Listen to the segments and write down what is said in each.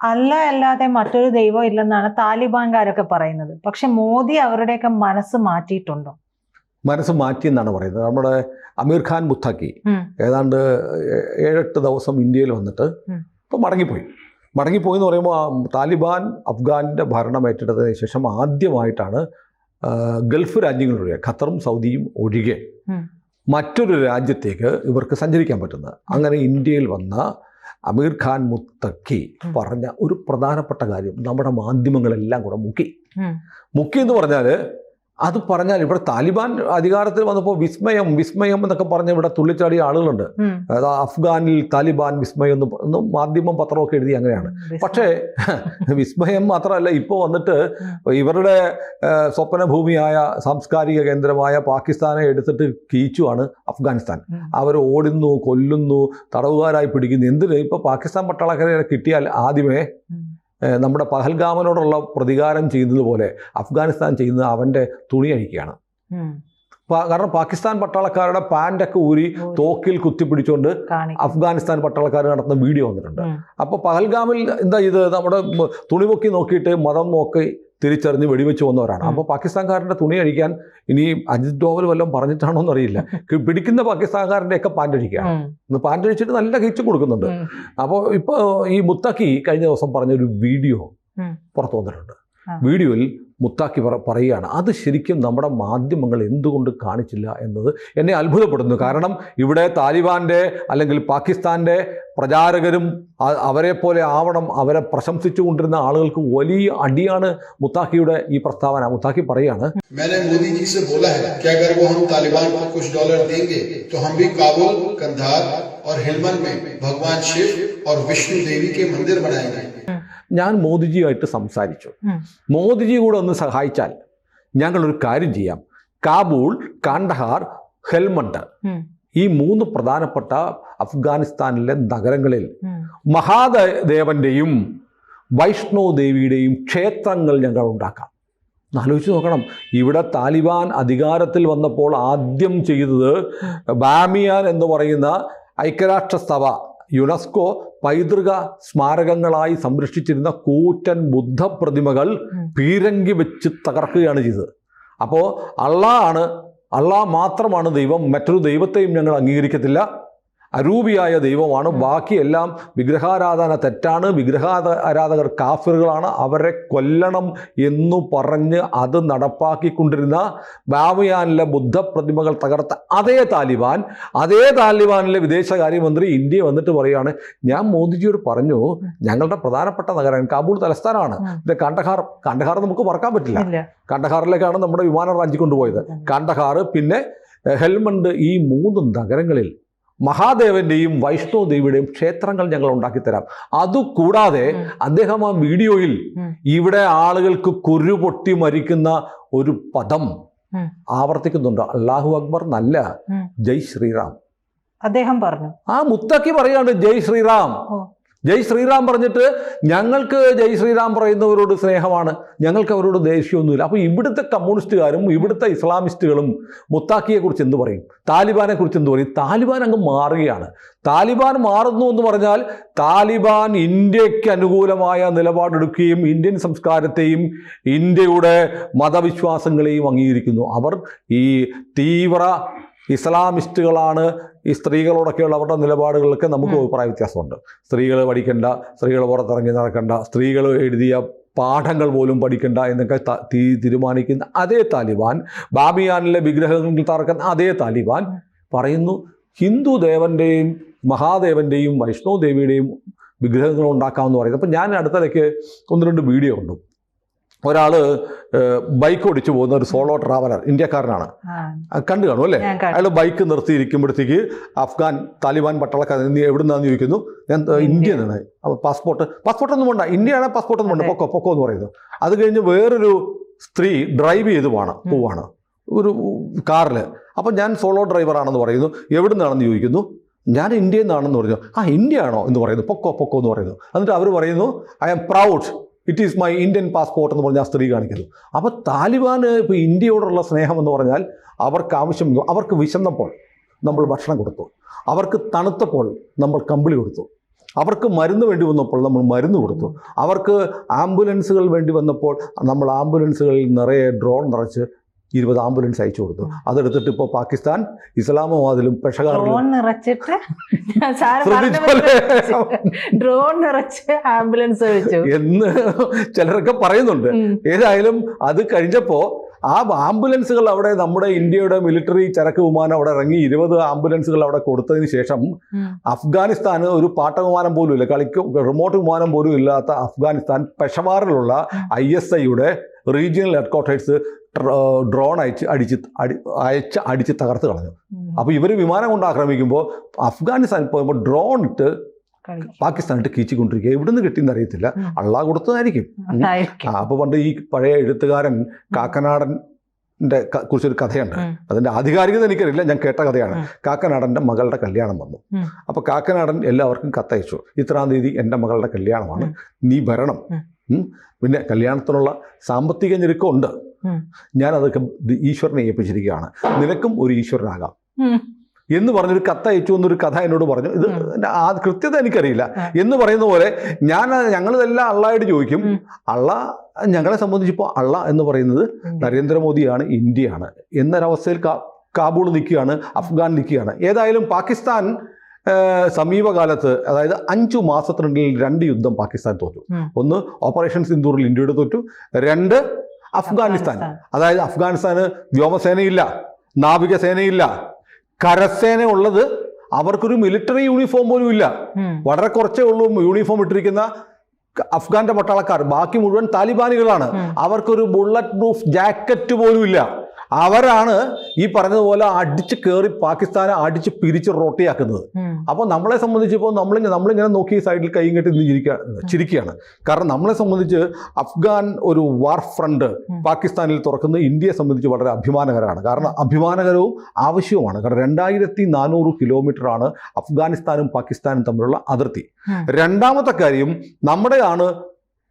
അല്ലാതെ മറ്റൊരു ദൈവം ഇല്ലെന്നാണ് താലിബാൻകാരൊക്കെ പറയുന്നത്. പക്ഷെ മോദി അവരുടെയൊക്കെ മനസ്സ് മാറ്റിയിട്ടുണ്ടോ? മനസ്സ് മാറ്റിയെന്നാണ് പറയുന്നത്. നമ്മുടെ അമീർ ഖാൻ മുത്തഖി ഏതാണ്ട് 7-8 ദിവസം ഇന്ത്യയിൽ വന്നിട്ട് ഇപ്പോൾ മടങ്ങിപ്പോയി എന്ന് പറയുമ്പോൾ താലിബാൻ അഫ്ഗാനിൻ്റെ ഭരണം ഏറ്റെടുത്തതിന് ശേഷം ആദ്യമായിട്ടാണ് ഗൾഫ് രാജ്യങ്ങളൊഴികെ ഖത്തറും സൗദിയും ഒഴികെ മറ്റൊരു രാജ്യത്തേക്ക് ഇവർക്ക് സഞ്ചരിക്കാൻ പറ്റുന്നത്. അങ്ങനെ ഇന്ത്യയിൽ വന്ന അമീർ ഖാൻ മുത്തഖി പറഞ്ഞ ഒരു പ്രധാനപ്പെട്ട കാര്യം നമ്മുടെ മാധ്യമങ്ങളെല്ലാം കൂടെ മുക്കി എന്ന് പറഞ്ഞാൽ, അത് പറഞ്ഞാൽ ഇവിടെ താലിബാൻ അധികാരത്തിൽ വന്നപ്പോൾ വിസ്മയം എന്നൊക്കെ പറഞ്ഞ് ഇവിടെ തുള്ളിച്ചാടിയ ആളുകളുണ്ട്. അതായത് അഫ്ഗാനിൽ താലിബാൻ വിസ്മയം എന്ന് മാധ്യമം പത്രമൊക്കെ എഴുതി അങ്ങനെയാണ്. പക്ഷേ വിസ്മയം മാത്രമല്ല, ഇപ്പോൾ വന്നിട്ട് ഇവരുടെ സ്വപ്നഭൂമിയായ സാംസ്കാരിക കേന്ദ്രമായ പാകിസ്ഥാനെ എടുത്തിട്ട് കീച്ചുവാണ് അഫ്ഗാനിസ്ഥാൻ. അവർ ഓടുന്നു, കൊല്ലുന്നു, തടവുകാരായി പിടിക്കുന്നു. എന്തിന്? ഇപ്പോൾ പാകിസ്ഥാൻ പട്ടാളക്കാരെ കിട്ടിയാൽ ആദ്യമേ നമ്മുടെ പഹൽഗാമിനോടുള്ള പ്രതികാരം ചെയ്യുന്നതുപോലെ അഫ്ഗാനിസ്ഥാൻ ചെയ്യുന്നത് അവൻ്റെ തുണി അഴിക്കുകയാണ്. കാരണം പാകിസ്ഥാൻ പട്ടാളക്കാരുടെ പാൻറ്റൊക്കെ ഊരി തോക്കിൽ കുത്തിപ്പിടിച്ചുകൊണ്ട് അഫ്ഗാനിസ്ഥാൻ പട്ടാളക്കാർ നടത്തുന്ന വീഡിയോ വന്നിട്ടുണ്ട്. അപ്പോൾ പഹൽഗാമിൽ എന്താ ഇത് നമ്മുടെ തുണിപൊക്കി നോക്കിയിട്ട് മതം നോക്കി തിരിച്ചറിഞ്ഞ് വെടിവെച്ച് വന്നവരാണ്. അപ്പോൾ പാകിസ്ഥാൻകാരൻ്റെ തുണി അഴിക്കാൻ ഇനി അജിത് ഡോവൽ വല്ലതും പറഞ്ഞിട്ടാണോ എന്നറിയില്ല, പിടിക്കുന്ന പാകിസ്ഥാൻകാരൻ്റെയൊക്കെ പാൻറ്റഴിക്കുകയാണ്. പാൻറ്റഴിച്ചിട്ട് നല്ല കീച്ചു കൊടുക്കുന്നുണ്ട്. അപ്പോൾ ഇപ്പോൾ ഈ മുത്തഖി കഴിഞ്ഞ ദിവസം പറഞ്ഞൊരു വീഡിയോ പുറത്തു വന്നിട്ടുണ്ട്. വീഡിയോയിൽ മുത്താക്കി പറയുകയാണ്, അത് ശരിക്കും നമ്മുടെ മാധ്യമങ്ങൾ എന്തുകൊണ്ട് കാണിച്ചില്ല എന്നത് എന്നെ അത്ഭുതപ്പെടുന്നു. കാരണം ഇവിടെ താലിബാൻ്റെ അല്ലെങ്കിൽ പാകിസ്ഥാൻ്റെ പ്രചാരകരും അവരെ പോലെ ആവണം, അവരെ പ്രശംസിച്ചു കൊണ്ടിരുന്ന ആളുകൾക്ക് വലിയ അടിയാണ് മുത്താക്കിയുടെ ഈ പ്രസ്താവന. മുത്താക്കി പറയാണ്, मैंने मोदी जी से बोला है कि अगर वो हम तालिबान को कुछ डॉलर देंगे तो हम भी काबुल, कंधार और हेलमंद में भगवान शिव और विष्णु देवी के मंदिर बनाएंगे. ഞാൻ മോദിജിയായിട്ട് സംസാരിച്ചു, മോദിജി കൂടെ ഒന്ന് സഹായിച്ചാൽ ഞങ്ങളൊരു കാര്യം ചെയ്യാം. കാബൂൾ, കാണ്ഡഹാർ, ഹെൽമണ്ട് ഈ 3 പ്രധാനപ്പെട്ട അഫ്ഗാനിസ്ഥാനിലെ നഗരങ്ങളിൽ മഹാദേവന്റെയും വൈഷ്ണവ് ദേവിയുടെയും ക്ഷേത്രങ്ങൾ ഞങ്ങൾ ഉണ്ടാക്കാം. ആലോചിച്ച് നോക്കണം, ഇവിടെ താലിബാൻ അധികാരത്തിൽ വന്നപ്പോൾ ആദ്യം ചെയ്തത് ബാമിയാൻ എന്ന് പറയുന്ന ഐക്യരാഷ്ട്രസഭ യുനെസ്കോ പൈതൃക സ്മാരകങ്ങളായി സംരക്ഷിച്ചിരുന്ന കൂറ്റൻ ബുദ്ധ പ്രതിമകൾ പീരങ്കി വെച്ച് തകർക്കുകയാണ് ചെയ്തത്. അപ്പോൾ അള്ളാഹ് മാത്രമാണ് ദൈവം, മറ്റൊരു ദൈവത്തെയും ഞങ്ങൾ അംഗീകരിക്കത്തില്ല, അരൂപിയായ ദൈവമാണ്, ബാക്കിയെല്ലാം വിഗ്രഹാരാധന തെറ്റാണ്, വിഗ്രഹാരാധകർ കാഫിറുകളാണ്, അവരെ കൊല്ലണം എന്നു പറഞ്ഞ് അത് നടപ്പാക്കിക്കൊണ്ടിരുന്ന ബാമിയാനിലെ ബുദ്ധപ്രതിമകൾ തകർത്ത അതേ താലിബാനിലെ വിദേശകാര്യമന്ത്രി ഇന്ത്യ വന്നിട്ട് പറയുകയാണ്, ഞാൻ മോദിജിയോട് പറഞ്ഞു ഞങ്ങളുടെ പ്രധാനപ്പെട്ട നഗരം കാബൂൾ തലസ്ഥാനമാണ്, പിന്നെ കാണ്ഡഹാർ നമുക്ക് മറക്കാൻ പറ്റില്ല, കാണ്ഡഹാറിലേക്കാണ് നമ്മുടെ വിമാനം റാഞ്ചിക്കൊണ്ടുപോയത്. കാണ്ഡഹാർ പിന്നെ ഹെൽമണ്ട്, ഈ 3 നഗരങ്ങളിൽ മഹാദേവന്റെയും വൈഷ്ണവ് ദേവിയുടെയും ക്ഷേത്രങ്ങൾ ഞങ്ങൾ ഉണ്ടാക്കിത്തരാം. അതുകൂടാതെ അദ്ദേഹം ആ വീഡിയോയിൽ ഇവിടെ ആളുകൾക്ക് കുരുപൊട്ടി മരിക്കുന്ന ഒരു പദം ആവർത്തിക്കുന്നുണ്ട്. അല്ലാഹു അക്ബർ നല്ല, ജയ് ശ്രീറാം അദ്ദേഹം പറഞ്ഞു. ആ മുത്തഖി പറയാണ് ജയ് ശ്രീറാം. ജയ് ശ്രീറാം പറഞ്ഞിട്ട് ഞങ്ങൾക്ക് ജയ് ശ്രീറാം പറയുന്നവരോട് സ്നേഹമാണ്, ഞങ്ങൾക്ക് അവരോട് ദേഷ്യമൊന്നുമില്ല. അപ്പോൾ ഇവിടുത്തെ കമ്മ്യൂണിസ്റ്റുകാരും ഇവിടുത്തെ ഇസ്ലാമിസ്റ്റുകളും മുത്താക്കിയെക്കുറിച്ച് എന്ത് പറയും, താലിബാനെ കുറിച്ച് എന്ത് പറയും? താലിബാൻ അങ്ങ് മാറുകയാണ്. താലിബാൻ മാറുന്നു എന്ന് പറഞ്ഞാൽ താലിബാൻ ഇന്ത്യക്ക് അനുകൂലമായ നിലപാടെടുക്കുകയും ഇന്ത്യൻ സംസ്കാരത്തെയും ഇന്ത്യയുടെ മതവിശ്വാസങ്ങളെയും അംഗീകരിക്കുന്നു. അവർ ഈ തീവ്ര ഇസ്ലാമിസ്റ്റുകളാണ്. ഈ സ്ത്രീകളോടൊക്കെയുള്ള അവരുടെ നിലപാടുകളൊക്കെ നമുക്ക് അഭിപ്രായ വ്യത്യാസമുണ്ട്. സ്ത്രീകൾ പഠിക്കണ്ട, സ്ത്രീകൾ പുറത്തിറങ്ങി നടക്കണ്ട, സ്ത്രീകൾ എഴുതിയ പാഠങ്ങൾ പോലും പഠിക്കണ്ട എന്നൊക്കെ തീരുമാനിക്കുന്ന അതേ താലിബാൻ, ബാമിയാനിലെ വിഗ്രഹങ്ങൾ തകർക്കുന്ന അതേ താലിബാൻ പറയുന്നു ഹിന്ദു ദേവൻ്റെയും മഹാദേവൻ്റെയും വൈഷ്ണവ് ദേവിയുടെയും വിഗ്രഹങ്ങൾ ഉണ്ടാക്കാമെന്ന് പറയുന്നത്. അപ്പം ഞാൻ അടുത്തിടയ്ക്ക് 1-2 വീഡിയോ ഉണ്ട്. ഒരാൾ ബൈക്ക് ഓടിച്ചു പോകുന്ന ഒരു സോളോ ട്രാവലർ, ഇന്ത്യക്കാരനാണ്, കണ്ടു കാണും അല്ലേ? അയാൾ ബൈക്ക് നിർത്തിയിരിക്കുമ്പോഴത്തേക്ക് അഫ്ഗാൻ താലിബാൻ പട്ടാളക്കാർ നീ എവിടുന്നാന്ന് ചോദിക്കുന്നു. ഞാൻ ഇന്ത്യ നിന്നാണ്. പാസ്പോർട്ടൊന്നും വേണ്ട, ഇന്ത്യയാണ് പാസ്പോർട്ടൊന്നും വേണ്ട, പൊക്കോ എന്ന് പറയുന്നു. അത് കഴിഞ്ഞ് വേറൊരു സ്ത്രീ ഡ്രൈവ് ചെയ്ത് പോവാണ് ഒരു കാറിൽ. അപ്പം ഞാൻ സോളോ ഡ്രൈവറാണെന്ന് പറയുന്നു. എവിടുന്നാണെന്ന് ചോദിക്കുന്നു. ഞാൻ ഇന്ത്യയിൽ നിന്നാണെന്ന് പറഞ്ഞു. ഇന്ത്യ ആണോ എന്ന് പറയുന്നു. പൊക്കോ എന്ന് പറയുന്നു. എന്നിട്ട് അവർ പറയുന്നു I am proud, it is my Indian passport എന്ന് പറഞ്ഞാൽ സ്ത്രീ കാണിക്കുന്നു. അപ്പോൾ താലിബാന് ഇപ്പോൾ ഇന്ത്യയോടുള്ള സ്നേഹം എന്ന് പറഞ്ഞാൽ അവർക്ക് ആവശ്യം, അവർക്ക് വിശന്നപ്പോൾ നമ്മൾ ഭക്ഷണം കൊടുത്തു, അവർക്ക് തണുത്തപ്പോൾ നമ്മൾ കമ്പിളി കൊടുത്തു, അവർക്ക് മരുന്ന് വേണ്ടി വന്നപ്പോൾ നമ്മൾ മരുന്ന് കൊടുത്തു. അവർക്ക് ആംബുലൻസുകൾ വേണ്ടി വന്നപ്പോൾ നമ്മൾ ആംബുലൻസുകളിൽ നിറയെ ഡ്രോൺ നിറച്ച് 20 ആംബുലൻസ് അയച്ചു കൊടുത്തു. അതെടുത്തിട്ട് ഇപ്പോൾ പാകിസ്ഥാൻ ഇസ്ലാമവാദിലും ഡ്രോൺ നിറച്ചിട്ട് ഡ്രോൺ നിറച്ച് ആംബുലൻസ് വെച്ചു എന്ന് ചിലരൊക്കെ പറയുന്നുണ്ട്. ഏതായാലും അത് കഴിഞ്ഞപ്പോൾ ആ ആംബുലൻസുകൾ അവിടെ നമ്മുടെ ഇന്ത്യയുടെ മിലിറ്ററി ചരക്ക് വിമാനം അവിടെ ഇറങ്ങി 20 ആംബുലൻസുകൾ അവിടെ കൊടുത്തതിന് ശേഷം അഫ്ഗാനിസ്ഥാന് ഒരു പാട്ട വിമാനം പോലും ഇല്ല, റിമോട്ട് വിമാനം പോലും ഇല്ലാത്ത അഫ്ഗാനിസ്ഥാൻ പെഷവാറിലുള്ള ISIയുടെ റീജിയണൽ ഹെഡ്ക്വാർട്ടേഴ്സ് ഡ്രോൺ അടിച്ച് തകർത്ത് കളഞ്ഞു. അപ്പോൾ ഇവർ വിമാനം കൊണ്ട് ആക്രമിക്കുമ്പോൾ അഫ്ഗാനിസ്ഥാൻ പോകുമ്പോൾ ഡ്രോൺ ഇട്ട് പാകിസ്ഥാനിട്ട് കീച്ചിക്കൊണ്ടിരിക്കുക. എവിടുന്ന് കിട്ടിയെന്ന് അറിയത്തില്ല, അള്ളാഹ് കൊടുത്തതായിരിക്കും. അപ്പോൾ പണ്ട് ഈ പഴയ എഴുത്തുകാരൻ കാക്കനാടൻ്റെ കുറിച്ചൊരു കഥയുണ്ട്. അതിൻ്റെ ആധികാരികത എനിക്കറിയില്ല, ഞാൻ കേട്ട കഥയാണ്. കാക്കനാടൻ്റെ മകളുടെ കല്യാണം വന്നു. അപ്പോൾ കാക്കനാടൻ എല്ലാവർക്കും കത്തയച്ചു, ഇത്രാം തീയതി എൻ്റെ മകളുടെ കല്യാണമാണ്, നീ വരണം. പിന്നെ കല്യാണത്തിനുള്ള സാമ്പത്തിക ഞെരുക്കമുണ്ട്, ഞാനതൊക്കെ ഈശ്വരനെ ഏൽപ്പിച്ചിരിക്കുകയാണ്, നിനക്കും ഒരു ഈശ്വരനാകാം എന്ന് പറഞ്ഞൊരു കത്തയച്ചു എന്നൊരു കഥ എന്നോട് പറഞ്ഞു. ഇത് ആ കൃത്യത എനിക്കറിയില്ല. എന്ന് പറയുന്ന പോലെ ഞങ്ങളിതെല്ലാം അള്ളായോട് ചോദിക്കും. ഞങ്ങളെ സംബന്ധിച്ചിപ്പോൾ അള്ളാ എന്ന് പറയുന്നത് നരേന്ദ്രമോദിയാണ്, ഇന്ത്യയാണ് എന്നൊരവസ്ഥയിൽ കാബൂൾ നിൽക്കുകയാണ്, അഫ്ഗാൻ നിൽക്കുകയാണ്. ഏതായാലും പാകിസ്ഥാൻ സമീപകാലത്ത്, അതായത് 5 മാസത്തിനുള്ളിൽ 2 യുദ്ധം പാകിസ്ഥാൻ തോറ്റു. ഒന്ന് ഓപ്പറേഷൻ സിന്ദൂറിൽ ഇന്ത്യയുടെ തോറ്റു, 2 അഫ്ഗാനിസ്ഥാൻ. അതായത് അഫ്ഗാനിസ്ഥാന് വ്യോമസേനയില്ല, നാവികസേനയില്ല, കരസേന ഉള്ളത് അവർക്കൊരു മിലിറ്ററി യൂണിഫോം പോലും ഇല്ല. വളരെ കുറച്ചേ ഉള്ളൂ യൂണിഫോം ഇട്ടിരിക്കുന്ന അഫ്ഗാന്റെ പട്ടാളക്കാർ, ബാക്കി മുഴുവൻ താലിബാനികളാണ്. അവർക്കൊരു ബുള്ളറ്റ് പ്രൂഫ് ജാക്കറ്റ് പോലും ഇല്ല. അവരാണ് ഈ പറഞ്ഞതുപോലെ അടിച്ച് കയറി പാകിസ്ഥാനെ അടിച്ച് പിരിച്ച് റൊട്ടിയാക്കുന്നത്. അപ്പോൾ നമ്മളെ സംബന്ധിച്ചിപ്പോൾ നമ്മളിങ്ങനെ നോക്കി സൈഡിൽ കൈയും കെട്ടി ചിരിക്കുകയാണ്. കാരണം നമ്മളെ സംബന്ധിച്ച് അഫ്ഗാൻ ഒരു വാർ ഫ്രണ്ട് പാകിസ്ഥാനിൽ തുറക്കുന്നത് ഇന്ത്യയെ സംബന്ധിച്ച് വളരെ അഭിമാനകരമാണ്. കാരണം അഭിമാനകരവും ആവശ്യവുമാണ്. കാരണം 2400 കിലോമീറ്ററാണ് അഫ്ഗാനിസ്ഥാനും പാകിസ്ഥാനും തമ്മിലുള്ള അതിർത്തി. രണ്ടാമത്തെ കാര്യം, നമ്മുടെയാണ്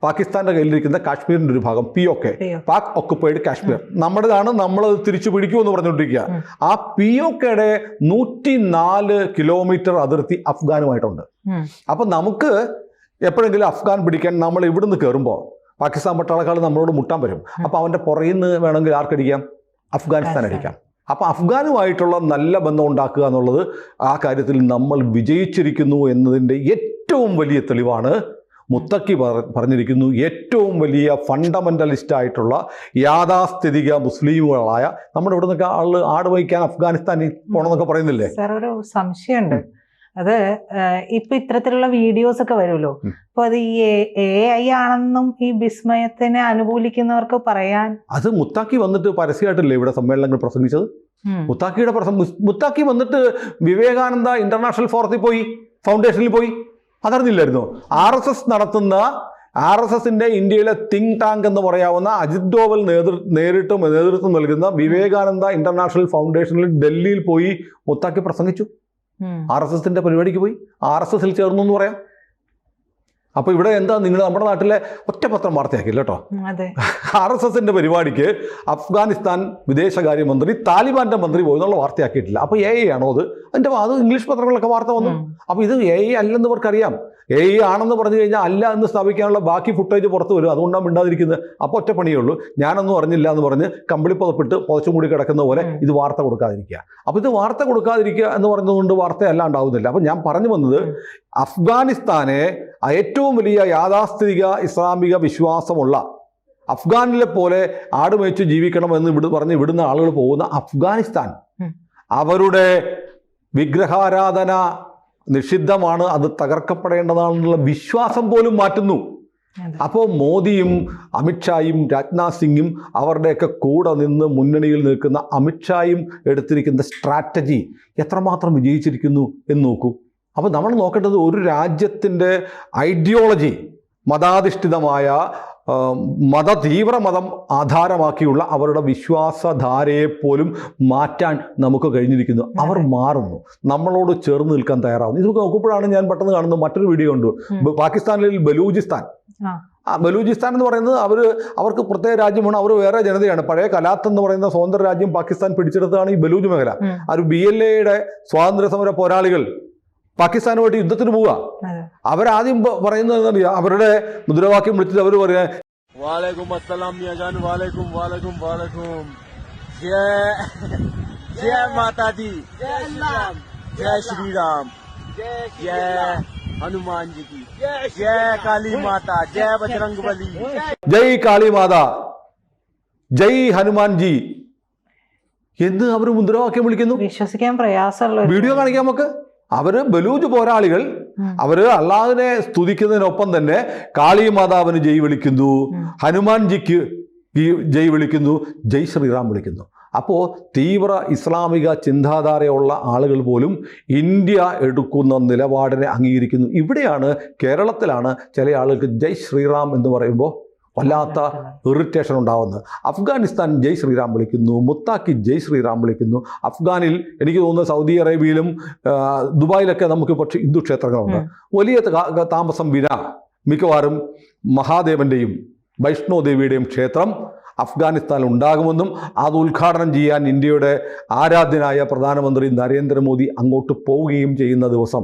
പാകിസ്ഥാന്റെ കയ്യിലിരിക്കുന്ന കാശ്മീരിന്റെ ഒരു ഭാഗം, POK, പാക് ഒക്കുപ്പൈഡ് കാശ്മീർ, നമ്മുടേതാണ്, നമ്മളത് തിരിച്ചു പിടിക്കുമെന്ന് പറഞ്ഞുകൊണ്ടിരിക്കുക. ആ POKയുടെ 104 കിലോമീറ്റർ അതിർത്തി അഫ്ഗാനുമായിട്ടുണ്ട്. അപ്പൊ നമുക്ക് എപ്പോഴെങ്കിലും അഫ്ഗാൻ പിടിക്കാൻ നമ്മൾ ഇവിടുന്ന് കയറുമ്പോൾ പാകിസ്ഥാൻ പട്ടാളക്കാർ നമ്മളോട് മുട്ടാൻ വരും. അപ്പൊ അവന്റെ പുറകിൽ നിന്ന് വേണമെങ്കിൽ ആർക്കടിക്കാം? അഫ്ഗാനിസ്ഥാൻ അടിക്കാം. അപ്പൊ അഫ്ഗാനുമായിട്ടുള്ള നല്ല ബന്ധം ഉണ്ടാക്കുക എന്നുള്ളത് ആ കാര്യത്തിൽ നമ്മൾ വിജയിച്ചിരിക്കുന്നു എന്നതിൻ്റെ ഏറ്റവും വലിയ തെളിവാണ് മുത്തക്കി പറഞ്ഞിരിക്കുന്നു. ഏറ്റവും വലിയ ഫണ്ടമെൻ്റലിസ്റ്റായിട്ടുള്ള യാഥാസ്ഥിതിക മുസ്ലിമുകളായ നമ്മുടെ ഇവിടെ നിന്നൊക്കെ ആട് വഹിക്കാൻ അഫ്ഗാനിസ്ഥാനിൽ പോകണമെന്നൊക്കെ പറയുന്നില്ലേ? സാർ, ഒരു സംശയമുണ്ട്. അത് ഇപ്പൊ ഇത്തരത്തിലുള്ള വീഡിയോസ് ഒക്കെ വരുമല്ലോ, അപ്പൊ അത് ഈ AI ആണെന്നും ഈ വിസ്മയത്തിനെ അനുകൂലിക്കുന്നവർക്ക് പറയാൻ, അത് മുത്താക്കി വന്നിട്ട് പരസ്യമായിട്ടല്ലേ ഇവിടെ സമ്മേളനങ്ങൾ പ്രസംഗിച്ചത്? മുത്താക്കി വന്നിട്ട് വിവേകാനന്ദ ഇന്റർനാഷണൽ ഫോറത്തിൽ പോയി, ഫൗണ്ടേഷനിൽ പോയി, അതറിഞ്ഞില്ലായിരുന്നോ? RSSന്റെ ഇന്ത്യയിലെ തിങ്ക് ടാങ്ക് എന്ന് പറയാവുന്ന അജിത് ഡോവൽ നേതൃത്വം നൽകുന്ന വിവേകാനന്ദ ഇന്റർനാഷണൽ ഫൗണ്ടേഷനിൽ ഡൽഹിയിൽ പോയി മുത്താക്കി പ്രസംഗിച്ചു. RSSന്റെ പരിപാടിക്ക് പോയി, RSSൽ ചേർന്നു എന്ന് പറയാം. അപ്പൊ ഇവിടെ എന്താ, നിങ്ങൾ നമ്മുടെ നാട്ടിലെ ഒറ്റപത്രം വാർത്തയാക്കില്ല കേട്ടോ. RSSന്റെ പരിപാടിക്ക് അഫ്ഗാനിസ്ഥാൻ വിദേശകാര്യമന്ത്രി താലിബാന്റെ മന്ത്രി പോയെന്നുള്ള വാർത്തയാക്കിയിട്ടില്ല. അപ്പൊ AI ആണോ അത്? അത് ഇംഗ്ലീഷ് പത്രങ്ങളൊക്കെ വാർത്ത വന്നു. അപ്പൊ ഇത് AI അല്ലെന്ന് ഇവർക്കറിയാം. AI ആണെന്ന് പറഞ്ഞു കഴിഞ്ഞാൽ അല്ല എന്ന് സ്ഥാപിക്കാനുള്ള ബാക്കി ഫുട്ടേജ് പുറത്ത് വരും. അതുകൊണ്ടാണ് മിണ്ടാതിരിക്കുന്നത്. അപ്പോൾ ഒറ്റ പണിയേ ഉള്ളൂ, ഞാനൊന്നും അറിഞ്ഞില്ല എന്ന് പറഞ്ഞ് കമ്പിളി പുതപ്പിട്ട് പുതച്ചും കൂടി കിടക്കുന്ന പോലെ ഇത് വാർത്ത കൊടുക്കാതിരിക്കുക. അപ്പോൾ ഇത് വാർത്ത കൊടുക്കാതിരിക്കുക എന്ന് പറഞ്ഞതുകൊണ്ട് വാർത്തയല്ല ഉണ്ടാവുന്നില്ല. അപ്പം ഞാൻ പറഞ്ഞു വന്നത്, അഫ്ഗാനിസ്ഥാനെ ഏറ്റവും വലിയ യാഥാസ്ഥിതിക ഇസ്ലാമിക വിശ്വാസമുള്ള, അഫ്ഗാനിലെ പോലെ ആടുമേച്ച് ജീവിക്കണമെന്ന് പറഞ്ഞ് ഇവിടുന്ന് ആളുകൾ പോകുന്ന അഫ്ഗാനിസ്ഥാൻ, അവരുടെ വിഗ്രഹാരാധന നിഷിദ്ധമാണ്, അത് തകർക്കപ്പെടേണ്ടതാണെന്നുള്ള വിശ്വാസം പോലും മാറ്റുന്നു. അപ്പോൾ മോദിയും അമിത്ഷായും രാജ്നാഥ് സിംഗും അവരുടെയൊക്കെ കൂടെ നിന്ന് മുന്നണിയിൽ നിൽക്കുന്ന അമിത്ഷായും എടുത്തിരിക്കുന്ന സ്ട്രാറ്റജി എത്രമാത്രം വിജയിച്ചിരിക്കുന്നു എന്ന് നോക്കൂ. അപ്പോൾ നമ്മൾ നോക്കേണ്ടത്, ഒരു രാജ്യത്തിൻ്റെ ഐഡിയോളജി, മതാധിഷ്ഠിതമായ തീവ്രമതം ആധാരമാക്കിയുള്ള അവരുടെ വിശ്വാസധാരയെപ്പോലും മാറ്റാൻ നമുക്ക് കഴിഞ്ഞിരിക്കുന്നു. അവർ മാറുന്നു, നമ്മളോട് ചേർന്ന് നിൽക്കാൻ തയ്യാറാവുന്നു. ഇത് നോക്കുമ്പോഴാണ് ഞാൻ പെട്ടെന്ന് കാണുന്നത് മറ്റൊരു വീഡിയോ കണ്ടു. പാകിസ്ഥാനിൽ ബലൂചിസ്ഥാൻ എന്ന് പറയുന്നത് അവർക്ക് പ്രത്യേക രാജ്യമാണ്, അവർ വേറെ ജനതയാണ്. പഴയ കലാത്ത് എന്ന് പറയുന്ന സ്വതന്ത്ര രാജ്യം പാകിസ്ഥാൻ പിടിച്ചെടുത്തതാണ് ഈ ബലൂജ് മേഖല. ഒരു BLAയുടെ സ്വാതന്ത്ര്യ സമര പോരാളികൾ പാകിസ്ഥാനുമായിട്ട് യുദ്ധത്തിന് പോവുക. അവരാദ്യം പറയുന്നത് എന്താ, അവരുടെ മുദ്രാവാക്യം വിളിച്ചിട്ട് അവർ പറയാ वालेकुम अस्सलाम मियाजान, वालेकुम वालेकुम वालेकुम, जय जय माता दी, जय श्री राम, जय हनुमान जी की, जय काली माता, जय बजरंग बली, ജയ് കാളി മാതാ, ജയ് ഹനുമാൻ ജി എന്ന് അവർ മുദ്രാവാക്യം വിളിക്കുന്നു. വിശ്വസിക്കാൻ പ്രയാസമുള്ള ഒരു വീഡിയോ കാണിക്കാം നമുക്ക്. അവര് ബലൂജ് പോരാളികൾ, അവര് അള്ളാഹുവിനെ സ്തുതിക്കുന്നതിനൊപ്പം തന്നെ കാളി മാതാവിന് ജയ് വിളിക്കുന്നു, ഹനുമാൻജിക്ക് ജയ് വിളിക്കുന്നു, ജയ് ശ്രീറാം വിളിക്കുന്നു. അപ്പോൾ തീവ്ര ഇസ്ലാമിക ചിന്താധാരയുള്ള ആളുകൾ പോലും ഇന്ത്യ എടുക്കുന്ന നിലപാടിനെ അംഗീകരിക്കുന്നു. ഇവിടെയാണ്, കേരളത്തിലാണ് ചില ആളുകൾക്ക് ജയ് ശ്രീറാം എന്ന് പറയുമ്പോൾ വല്ലാത്ത ഇറിറ്റേഷൻ ഉണ്ടാവുന്നത്. അഫ്ഗാനിസ്ഥാൻ ജയ് ശ്രീറാം വിളിക്കുന്നു, മുത്താക്കി ജയ് ശ്രീറാം വിളിക്കുന്നു. അഫ്ഗാനിൽ എനിക്ക് തോന്നുന്നത് സൗദി അറേബ്യയിലും ദുബായിലൊക്കെ നമുക്ക് പക്ഷേ ഹിന്ദു ക്ഷേത്രങ്ങളുണ്ട്. വലിയ താമസം വിന മിക്കവാറും മഹാദേവൻ്റെയും വൈഷ്ണോ ദേവിയുടെയും ക്ഷേത്രം അഫ്ഗാനിസ്ഥാനിൽ ഉണ്ടാകുമെന്നും അത് ഉദ്ഘാടനം ചെയ്യാൻ ഇന്ത്യയുടെ ആരാധ്യനായ പ്രധാനമന്ത്രി നരേന്ദ്രമോദി അങ്ങോട്ട് പോവുകയും ചെയ്യുന്ന ദിവസം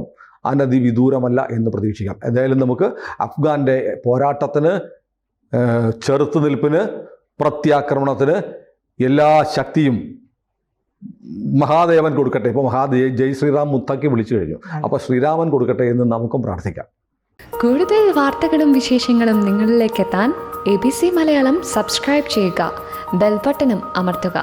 അനധിവിദൂരമല്ല എന്ന് പ്രതീക്ഷിക്കാം. എന്തായാലും നമുക്ക് അഫ്ഗാൻ്റെ പോരാട്ടത്തിന്, ചെറുത്തുനിൽപ്പിന്, പ്രത്യാക്രമണത്തിന് എല്ലാ ശക്തിയും മഹാദേവൻ കൊടുക്കട്ടെ. ഇപ്പോൾ ജയ് ശ്രീറാം മുത്താക്കി വിളിച്ചു കഴിഞ്ഞു, അപ്പോൾ ശ്രീരാമൻ കൊടുക്കട്ടെ എന്ന് നമുക്കും പ്രാർത്ഥിക്കാം. കൂടുതൽ വാർത്തകളും വിശേഷങ്ങളും നിങ്ങളിലേക്ക് എത്താൻ ABC മലയാളം സബ്സ്ക്രൈബ് ചെയ്യുക, ബെൽ ബട്ടണും അമർത്തുക.